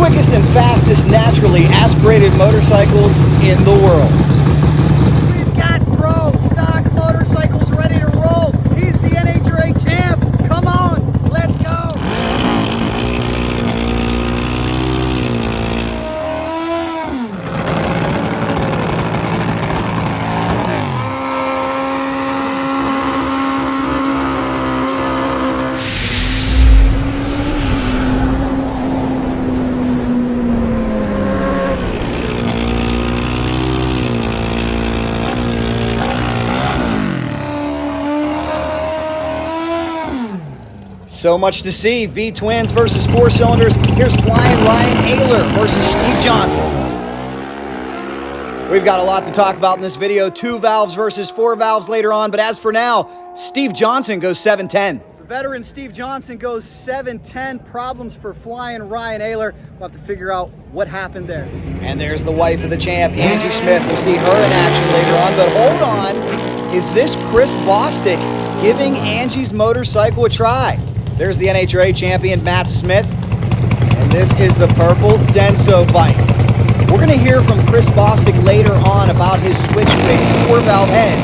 quickest and fastest naturally aspirated motorcycles in the world. We've got Pro Stock Motorcycles ready to roll. He's the NHRA champ. Come on, let's go. So much to see. V-twins versus four cylinders. Here's Flyin Oehler versus Steve Johnson. We've got a lot to talk about in this video. 2 valves versus 4 valves later on. But as for now, Steve Johnson goes 710. The veteran Steve Johnson goes 710. Problems for Flyin Oehler. We'll have to figure out what happened there. And there's the wife of the champ, Angie Smith. We'll see her in action later on. But hold on. Is this Chris Bostick giving Angie's motorcycle a try? There's the NHRA champion, Matt Smith, and this is the purple Denso bike. We're going to hear from Chris Bostick later on about his switchback 4-valve head.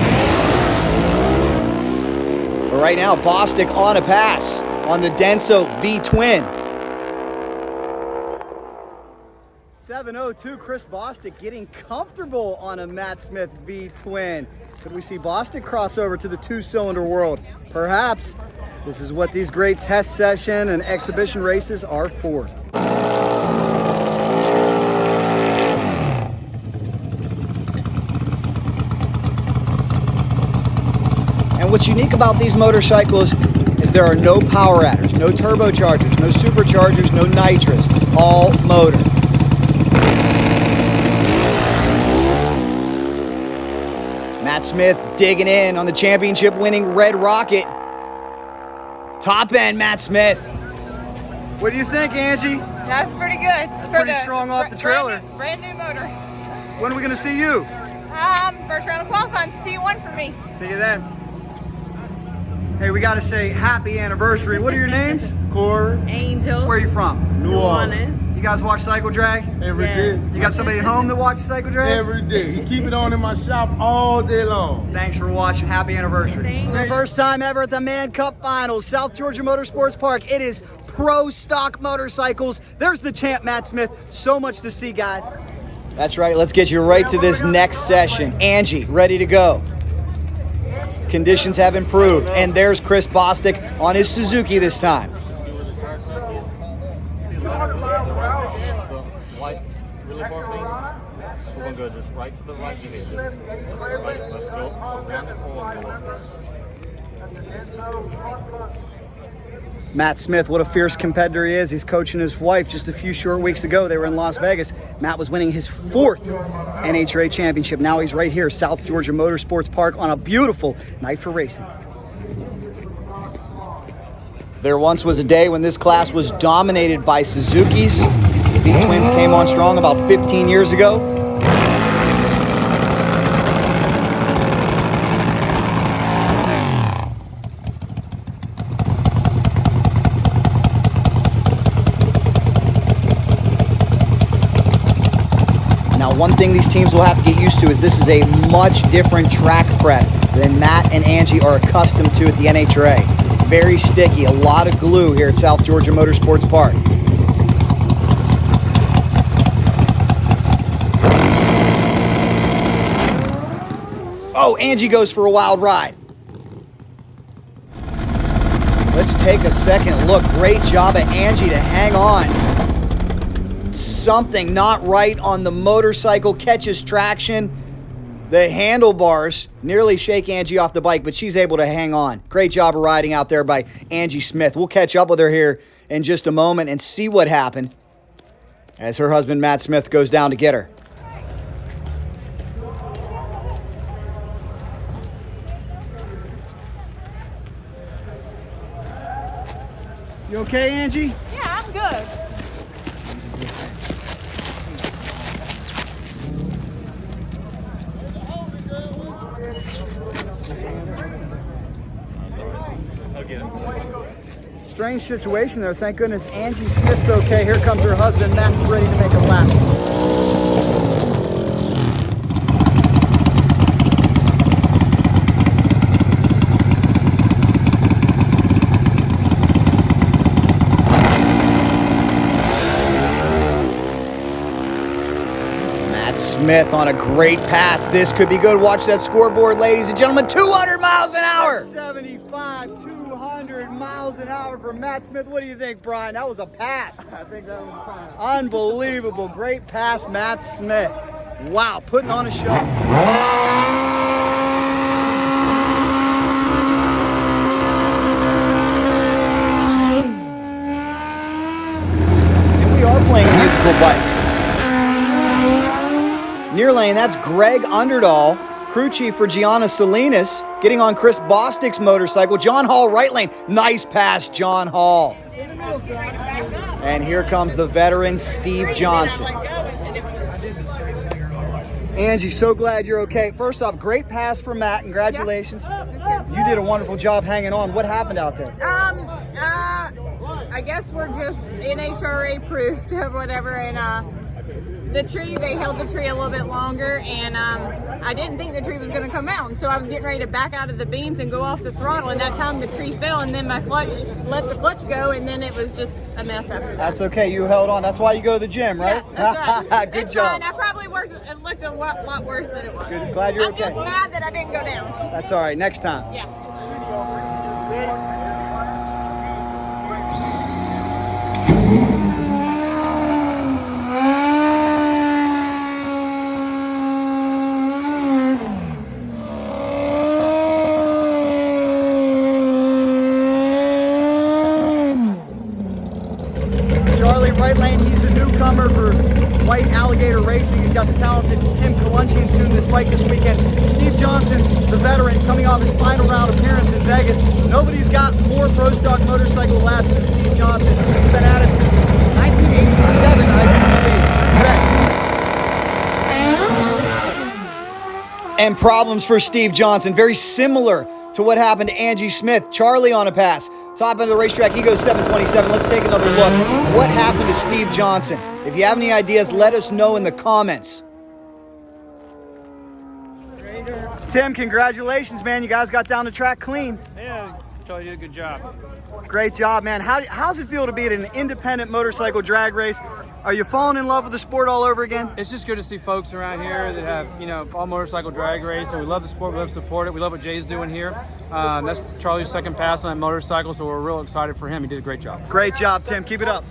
But right now, Bostick on a pass on the Denso V-twin. 702, Chris Bostick getting comfortable on a Matt Smith V-twin. Could we see Bostick cross over to the 2-cylinder world? Perhaps. This is what these great test session and exhibition races are for. And what's unique about these motorcycles is there are no power adders, no turbochargers, no superchargers, no nitrous, all motor. Matt Smith digging in on the championship winning Red Rocket. Top end, Matt Smith. What do you think, Angie? That's pretty good. Pretty strong off the trailer. Brand new motor. When are we going to see you? First round of qualifying, T1 for me. See you then. Hey, we got to say happy anniversary. What are your names? Corey, Angel. Where are you from? New Orleans. You guys watch Cycle Drag? Every day. You got somebody at home that watches Cycle Drag? Every day. He keep it on in my shop all day long. Thanks for watching. Happy anniversary. For the first time ever at the Man Cup Finals, South Georgia Motorsports Park. It is Pro Stock Motorcycles. There's the champ, Matt Smith. So much to see, guys. That's right. Let's get you right to this next session. Angie, ready to go. Conditions have improved. And there's Chris Bostick on his Suzuki this time. White, really far clean. We're going to go just right to the right. You need just right, left tilt, around this hole and go first. Matt Smith, what a fierce competitor he is. He's coaching his wife just a few short weeks ago. They were in Las Vegas. Matt was winning his 4th NHRA championship. Now he's right here, South Georgia Motorsports Park, on a beautiful night for racing. There once was a day when this class was dominated by Suzukis. The V-twins came on strong about 15 years ago. Now, one thing these teams will have to get used to is this is a much different track prep than Matt and Angie are accustomed to at the NHRA. It's very sticky, a lot of glue here at South Georgia Motorsports Park. Oh, Angie goes for a wild ride. Let's take a second look. Great job at Angie to hang on. Something not right on the motorcycle, catches traction. The handlebars nearly shake Angie off the bike, but she's able to hang on. Great job of riding out there by Angie Smith. We'll catch up with her here in just a moment and see what happened as her husband, Matt Smith, goes down to get her. You okay, Angie? Yeah, I'm good. strange situation there. Thank goodness Angie Smith's okay. Here comes her husband. Matt's ready to make a lap. Smith on a great pass. This could be good. Watch that scoreboard, ladies and gentlemen. 200 miles an hour. 75, 200 miles an hour for Matt Smith. What do you think, Brian? That was a pass. I think that was a pass. Unbelievable. Great pass, Matt Smith. Wow, putting on a show. And we are playing musical bikes. Near lane, that's Greg Underdahl, crew chief for Gianna Salinas, getting on Chris Bostick's motorcycle. John Hall, right lane. Nice pass, John Hall. And here comes the veteran, Steve Johnson. Angie, so glad you're okay. First off, great pass for Matt. Congratulations. You did a wonderful job hanging on. What happened out there? I guess we're just NHRA proofed or whatever, and the tree, they held the tree a little bit longer, and I didn't think the tree was going to come out, and so I was getting ready to back out of the beams and go off the throttle, and that time the tree fell, and then my clutch let the clutch go, and then it was just a mess after that. That's okay. You held on. That's why you go to the gym, right? Yeah, that's right. Good It's job. fine. I probably looked a lot worse than it was. Good. Glad you're I'm okay. just mad that I didn't go down. That's all right. Next time. Yeah. Charlie, right lane, he's the newcomer for White Alligator Racing. He's got the talented Tim Kalunchian tune this bike this weekend. Steve Johnson, the veteran, coming off his final round appearance in Vegas. Nobody's got more Pro Stock motorcycle laps than Steve Johnson. He's been at it since 1987, I believe. And problems for Steve Johnson. Very similar to what happened to Angie Smith. Charlie on a pass. Top end of the racetrack, he goes 727. Let's take another look. What happened to Steve Johnson? If you have any ideas, let us know in the comments. Tim, congratulations, man. You guys got down the track clean. Yeah, Charlie did a good job. Great job, man. How's it feel to be at an independent motorcycle drag race? Are you falling in love with the sport all over again? It's just good to see folks around here that have, all motorcycle drag race. So we love the sport, we love to support it. We love what Jay's doing here. That's Charlie's second pass on that motorcycle, so we're real excited for him. He did a great job. Great job, Tim. Keep it up.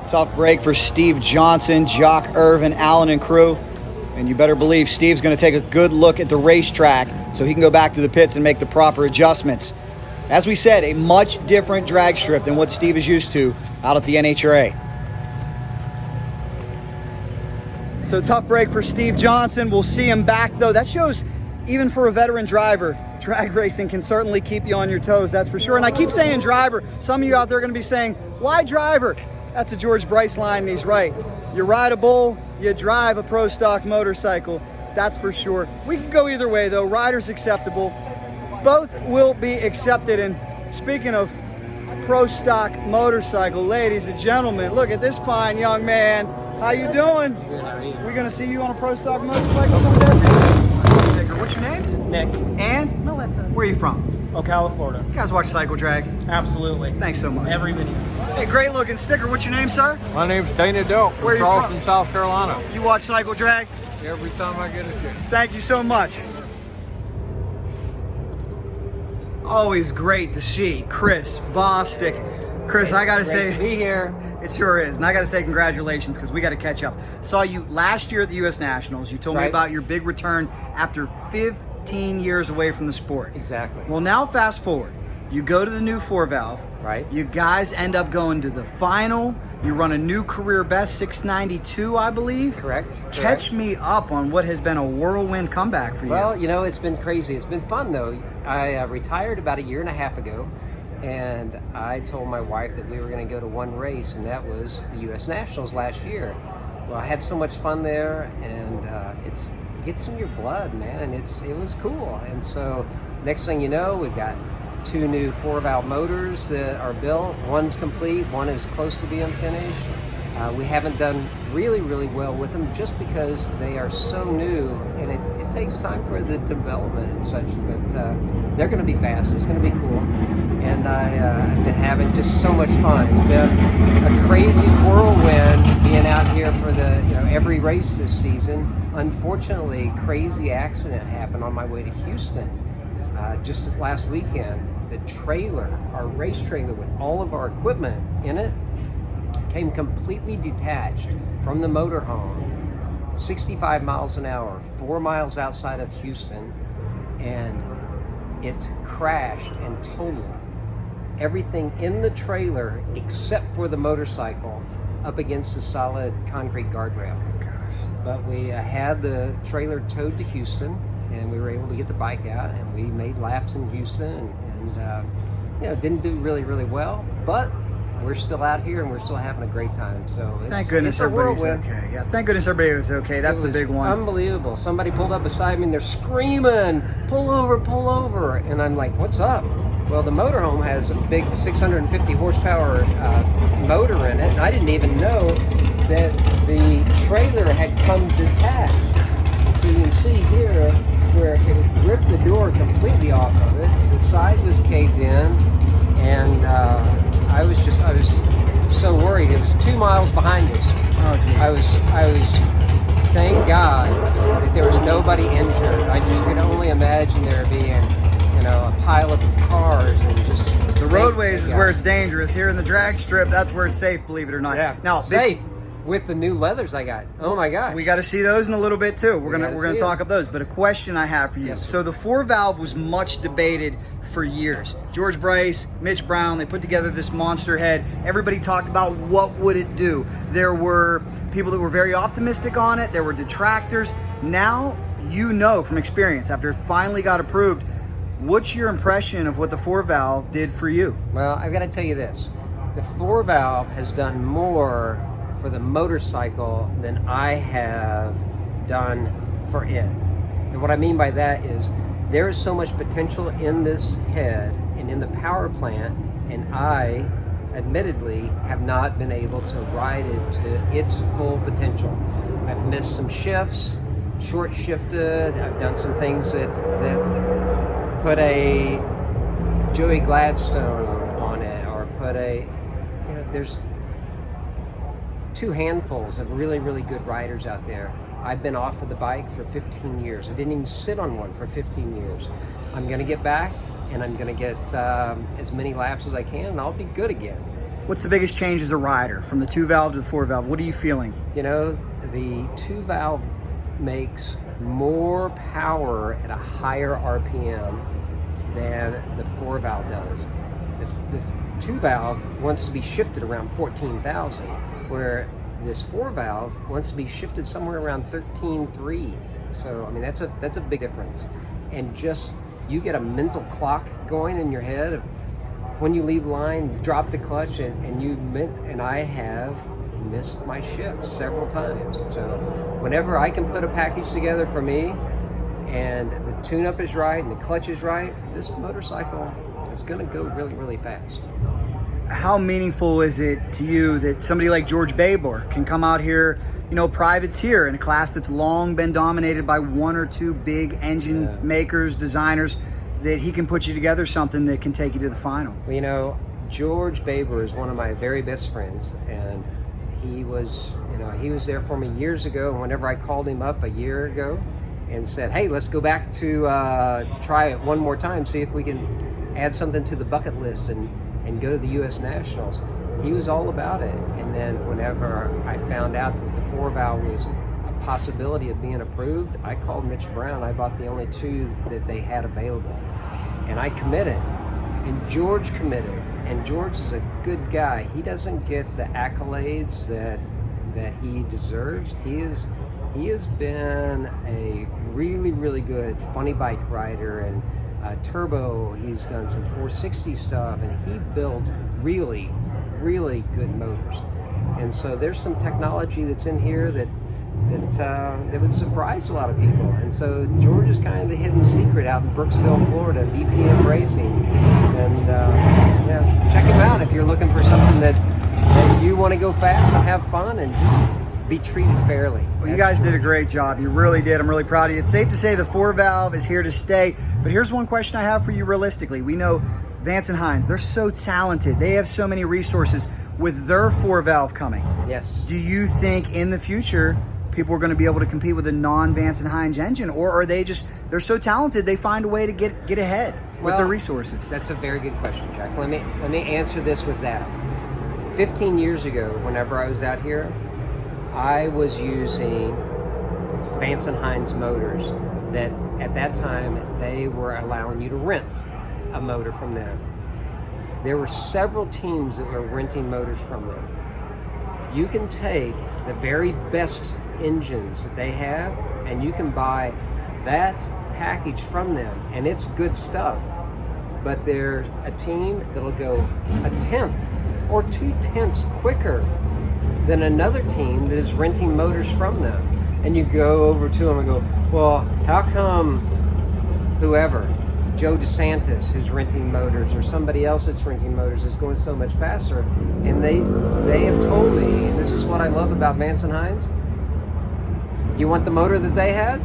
Tough break for Steve Johnson, Jock Irvin, Allen, and crew. And you better believe Steve's going to take a good look at the racetrack so he can go back to the pits and make the proper adjustments. As we said, a much different drag strip than what Steve is used to out at the NHRA. So tough break for Steve Johnson. We'll see him back, though. That shows, even for a veteran driver, drag racing can certainly keep you on your toes, that's for sure. And I keep saying driver. Some of you out there are going to be saying, why driver? That's a George Bryce line, and he's right. You ride a bull, you drive a Pro Stock motorcycle, that's for sure. We can go either way, though. Rider's acceptable. Both will be accepted. And speaking of Pro Stock motorcycle, ladies and gentlemen, look at this fine young man. How you doing? Good, how are you? We're gonna see you on a Pro Stock motorcycle someday. What's your names? Nick. And? Melissa. Where are you from? Ocala, Florida. You guys watch Cycle Drag? Absolutely. Thanks so much. Every video. Hey, great looking sticker. What's your name, sir? My name's Dana Delk Where from you Charleston, from? South Carolina. You watch Cycle Drag? Every time I get a chance. Thank you so much. Always great to see Chris Bostick. Chris, I gotta say, Be here. it sure is. And I gotta say congratulations, because we gotta catch up. Saw you last year at the U.S. Nationals. You told me Right. about your big return after 15 years away from the sport. Exactly. Well, now fast forward. You go to the new 4-valve. Right. You guys end up going to the final. You run a new career best, 692, I believe. Correct. Catch me up on what has been a whirlwind comeback for you. Well, it's been crazy. It's been fun, though. I retired about a year and a half ago, and I told my wife that we were going to go to one race, and that was the U.S. Nationals last year. Well, I had so much fun there, and it gets in your blood, man, and it was cool. And so next thing you know, we've got 2 new 4-valve motors that are built. One's complete, one is close to being finished. We haven't done really well with them just because they are so new, and it takes time for the development and such, but they're going to be fast. It's going to be cool, and I've been having just so much fun. It's been a crazy whirlwind being out here for every race this season. Unfortunately, crazy accident happened on my way to Houston just last weekend. The trailer, our race trailer with all of our equipment in it, came completely detached from the motorhome, 65 miles an hour, 4 miles outside of Houston, and it crashed and totaled everything in the trailer except for the motorcycle up against the solid concrete guardrail. But we had the trailer towed to Houston, and we were able to get the bike out, and we made laps in Houston, and didn't do really well, but we're still out here and we're still having a great time. So thank goodness everybody's okay. Yeah, thank goodness everybody was okay. That's the big one. Unbelievable. Somebody pulled up beside me and they're screaming, pull over. And I'm like, what's up? Well, the motorhome has a big 650 horsepower motor in it, and I didn't even know that the trailer had come detached. So you can see here where it ripped the door completely off of it. The side was caved in, and I was so worried. It was 2 miles behind us. Oh, geez. I was thank God that there was nobody injured. I just could only imagine there being, a pileup of cars and just the roadways is where it's dangerous. Here in the drag strip, that's where it's safe, believe it or not. Yeah. Now, safe with the new leathers I got. Oh my gosh. We got to see those in a little bit too. We're gonna talk up those. But a question I have for you. Yes, so the 4-valve was much debated for years. George Bryce, Mitch Brown, they put together this monster head. Everybody talked about what would it do. There were people that were very optimistic on it. There were detractors. Now from experience, after it finally got approved, what's your impression of what the 4-valve did for you? Well, I've got to tell you this. The 4-valve has done more for the motorcycle than I have done for it. And what I mean by that is there is so much potential in this head and in the power plant, and I admittedly have not been able to ride it to its full potential. I've missed some shifts, short shifted, I've done some things that put a Joey Gladstone on it, or put there's 2 handfuls of really good riders out there. I've been off of the bike for 15 years. I didn't even sit on one for 15 years. I'm going to get back, and I'm going to get as many laps as I can, and I'll be good again. What's the biggest change as a rider from the 2-valve to the 4-valve? What are you feeling? The 2-valve makes more power at a higher RPM than the 4-valve does. The 2-valve wants to be shifted around 14,000, where this 4-valve wants to be shifted somewhere around 13.3. So I mean that's a big difference, and just you get a mental clock going in your head of when you leave line, drop the clutch, and I have missed my shift several times. So whenever I can put a package together for me, and the tune-up is right and the clutch is right, this motorcycle is going to go really fast. How meaningful is it to you that somebody like George Babor can come out here, privateer in a class that's long been dominated by 1 or 2 big engine makers, designers, that he can put you together something that can take you to the final? Well, George Babor is one of my very best friends, and he was there for me years ago. And whenever I called him up a year ago and said, hey, let's go back to try it one more time, see if we can add something to the bucket list and go to the U.S. Nationals, he was all about it. And then whenever I found out that the 4-valve was a possibility of being approved, I called Mitch Brown. I bought the only 2 that they had available, and I committed, and George committed. And George is a good guy. He doesn't get the accolades that he deserves. He has been a really good funny bike rider, and turbo. He's done some 460 stuff, and he built really good motors. And so there's some technology that's in here that would surprise a lot of people. And so Georgia's kind of the hidden secret out in Brooksville, Florida, BPM Racing. And check him out if you're looking for something that you want to go fast and have fun and just be treated fairly. Well, you guys did a great job. You really did. I'm really proud of you. It's safe to say the 4-valve is here to stay. But here's one question I have for you realistically. We know Vance and Hines, they're so talented. They have so many resources with their 4-valve coming. Yes. Do you think in the future people are going to be able to compete with a non-Vance and Hines engine, or are they just, they're so talented they find a way to get ahead with their resources? That's a very good question, Jack. Let me answer this with that. 15 years ago, whenever I was out here, I was using Vance and Hines motors that at that time they were allowing you to rent a motor from them. There were several teams that were renting motors from them. You can take the very best engines that they have and you can buy that package from them, and it's good stuff. But there's a team that'll go 1/10 or 2/10 quicker than another team that is renting motors from them. And you go over to them and go, well, how come whoever, Joe DeSantis, who's renting motors, or somebody else that's renting motors, is going so much faster? And they have told me, and this is what I love about Vance and Hines, you want the motor that they had?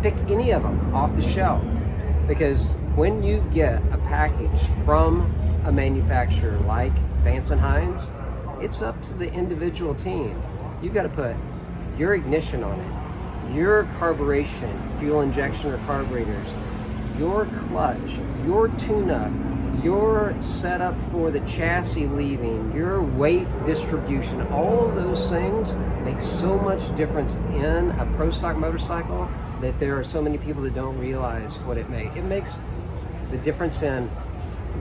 Pick any of them off the shelf. Because when you get a package from a manufacturer like Vance and Hines, it's up to the individual team. You've got to put your ignition on it, your carburation, fuel injection or carburetors, your clutch, your tune-up, your setup for the chassis leaving, your weight distribution. All of those things make so much difference in a Pro Stock motorcycle that there are so many people that don't realize what it makes. It makes the difference in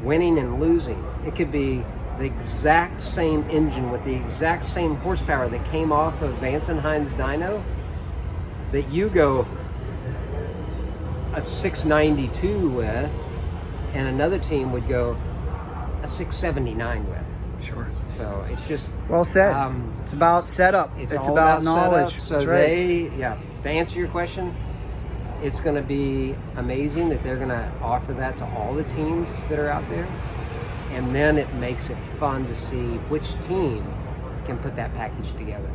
winning and losing. It could be the exact same engine with the exact same horsepower that came off of Vance and Hines dyno that you go a 692 with, and another team would go a 679 with. Sure. So it's just well said. It's about setup. It's about knowledge. Setup. So that's right. to answer your question, it's going to be amazing that they're going to offer that to all the teams that are out there. And then it makes it fun to see which team can put that package together.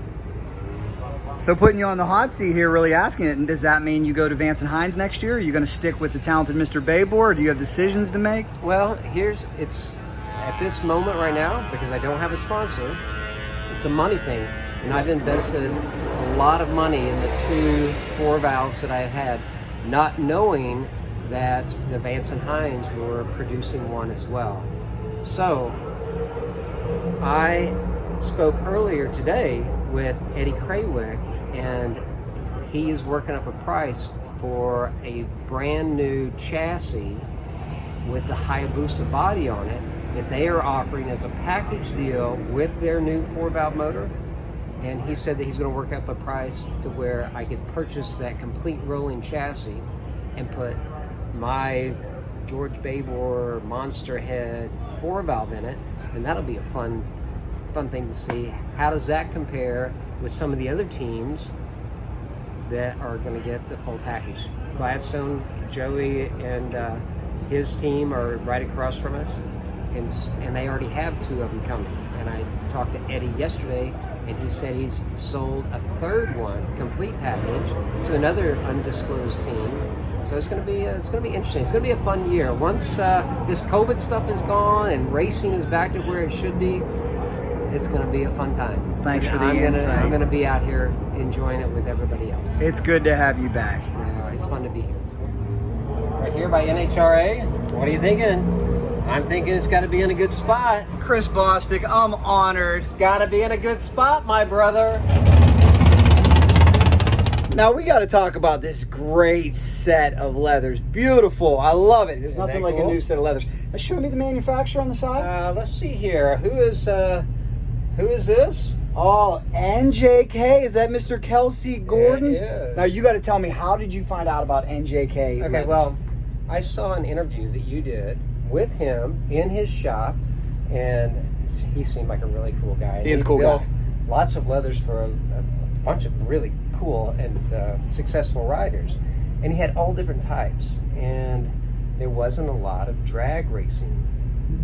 So putting you on the hot seat here, really asking it, and does that mean you go to Vance and Hines next year? Are you going to stick with the talented Mr. Babor, or do you have decisions to make? Well, it's at this moment right now, because I don't have a sponsor, it's a money thing. And I've invested a lot of money in the 2 4-valves that I've had, not knowing that the Vance and Hines were producing one as well. So I spoke earlier today with Eddie Craywick, and he is working up a price for a brand new chassis with the Hayabusa body on it that they are offering as a package deal with their new 4-valve motor. And he said that he's going to work up a price to where I could purchase that complete rolling chassis and put my George Babor Monster Head 4-valve in it, and that'll be a fun thing to see. How does that compare with some of the other teams that are going to get the full package? Gladstone, Joey, and his team are right across from us, and they already have 2 of them coming. And I talked to Eddie yesterday, and he said he's sold a 3rd one, complete package, to another undisclosed team. So it's going to be interesting. It's going to be a fun year. Once this COVID stuff is gone and racing is back to where it should be, it's going to be a fun time. Thanks for the insight. I'm going to be out here enjoying it with everybody else. It's good to have you back. It's fun to be here. Right here by NHRA. What are you thinking? I'm thinking it's got to be in a good spot. Chris Bostick, I'm honored. It's got to be in a good spot, my brother. Now we got to talk about this great set of leathers. Beautiful. I love it. There's nothing like a new set of leathers. Now show me the manufacturer on the side. Let's see here. Who is this? Oh, NJK. Is that Mr. Kelsey Gordon? It is. Now you got to tell me, how did you find out about NJK Okay, leathers? well, I saw an interview that you did with him in his shop, and he seemed like a really cool guy. He is a cool built guy. Lots of leathers for a bunch of really cool and successful riders. And he had all different types. And there wasn't a lot of drag racing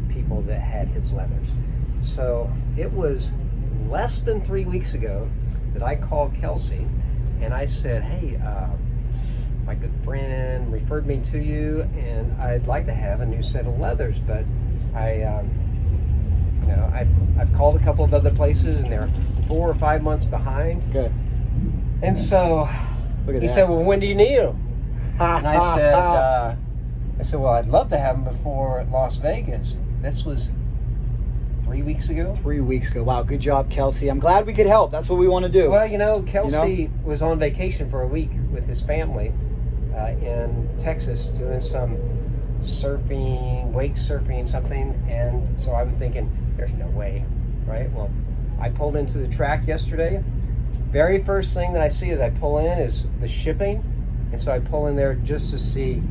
people that had his leathers. So it was less than 3 weeks ago that I called Kelsey and I said, hey, my good friend referred me to you, and I'd like to have a new set of leathers, but I've called a couple of other places, and they're 4 or 5 months behind. Good. And so he said, well, when do you need them? And I said, well, I'd love to have them before Las Vegas. This was 3 weeks ago. 3 weeks ago. Wow, good job, Kelsey. I'm glad we could help. That's what we want to do. Well, Kelsey was on vacation for a week with his family in Texas doing some surfing, wake surfing, something. And so I'm thinking, there's no way, right? Well, I pulled into the track yesterday. Very first thing that I see as I pull in is the shipping. And so I pull in there just to see,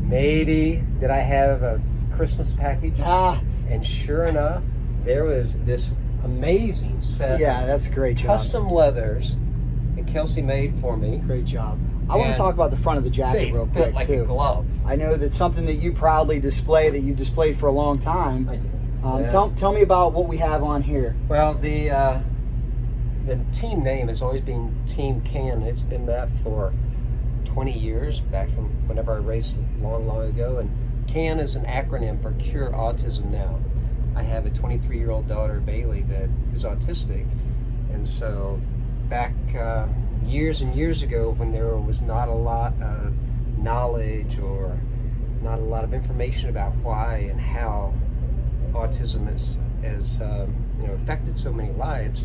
maybe did I have a Christmas package? And sure enough, there was this amazing set that's a great job. Custom leathers that Kelsey made for me. Great job. I want to talk about the front of the jacket real quick, fit like too. a glove. I know that's something that you proudly display, that you've displayed for a long time. I do. Tell me about what we have on here. Well, the team name has always been Team Can. It's been that for 20 years, back from whenever I raced long ago. And CAN is an acronym for Cure Autism Now. I have a 23-year-old daughter, Bailey, that is autistic. And so back years and years ago, when there was not a lot of knowledge or not a lot of information about why and how autism has affected so many lives,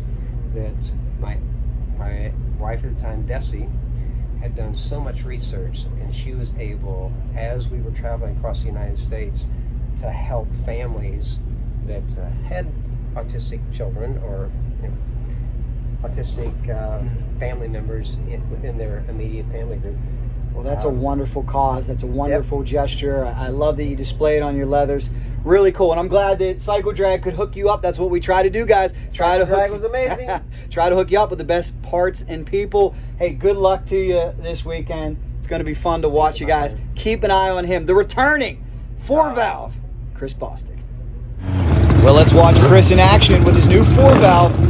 that my wife at the time, Desi, had done so much research, and she was able, as we were traveling across the United States, to help families that had autistic children or autistic family members within their immediate family group. Well, that's a wonderful cause. That's a wonderful gesture. I love that you display it on your leathers. Really cool. And I'm glad that Cycle Drag could hook you up. That's what we try to do, guys. Drag was amazing. Try to hook you up with the best parts and people. Hey, good luck to you this weekend. It's going to be fun to watch you guys. Keep an eye on him. The returning 4-valve, Chris Bostick. Well, let's watch Chris in action with his new 4-valve.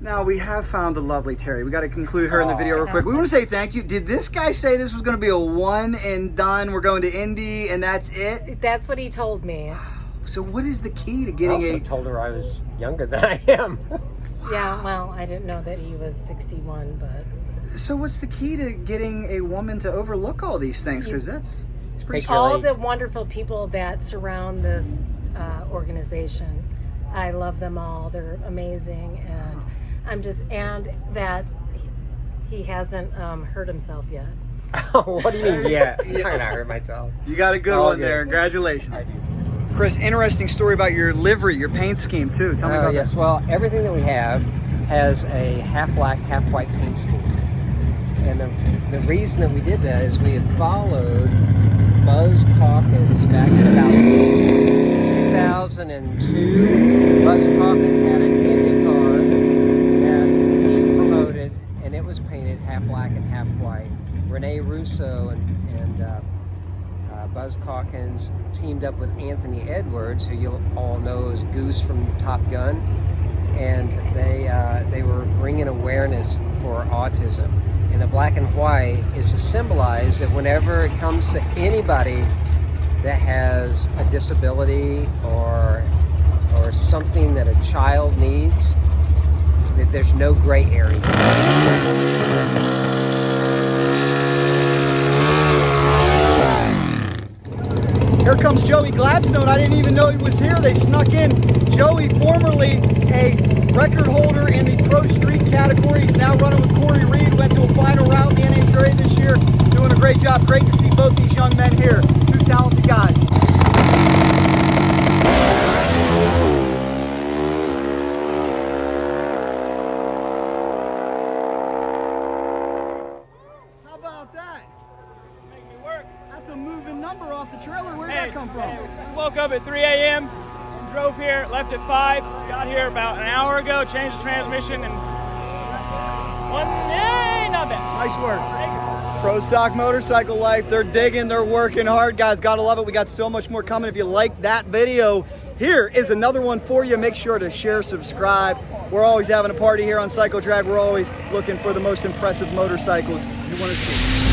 Now, we have found the lovely Terry. We got to conclude her in the video real quick. We want to say thank you. Did this guy say this was going to be a one and done? We're going to Indy and that's it? That's what he told me. So what is the key to getting I told her I was younger than I am. Yeah, well, I didn't know that he was 61, but... So what's the key to getting a woman to overlook all these things? Because it's pretty all the wonderful people that surround this organization. I love them all. They're amazing, and and that he hasn't hurt himself yet. What do you mean? Yeah, I'm not gonna hurt myself. You got a good one there. Congratulations. I do. Chris, interesting story about your livery, your paint scheme too. Tell me about that. Well, everything that we have has a half black, half white paint scheme. And the reason that we did that is we had followed Buzz Calkins back in about 2002. Buzz Calkins had an Indy car that he promoted, and it was painted half black and half white. Rene Russo and Buzz Calkins teamed up with Anthony Edwards, who you all know as Goose from Top Gun, and they were bringing awareness for autism. And the black and white is to symbolize that whenever it comes to anybody that has a disability or something that a child needs, that there's no gray area. Here comes Joey Gladstone. I didn't even know he was here. They snuck in. Joey, formerly a record holder in the Pro Street category. He's now running with Corey Reed. Went to a final round in the NHRA this year. Doing a great job. Great to see both these young men here. Two talented guys. How about that? Make me work. That's a moving number off the trailer. Where'd that come from? Woke up at 3 a.m. and drove here, left at 5, got here about an hour ago, changed the transmission, and not bad. Nice work. Pro Stock Motorcycle Life. They're digging, they're working hard, guys. Gotta love it. We got so much more coming. If you like that video, here is another one for you. Make sure to share, subscribe. We're always having a party here on Cycle Drag. We're always looking for the most impressive motorcycles you want to see.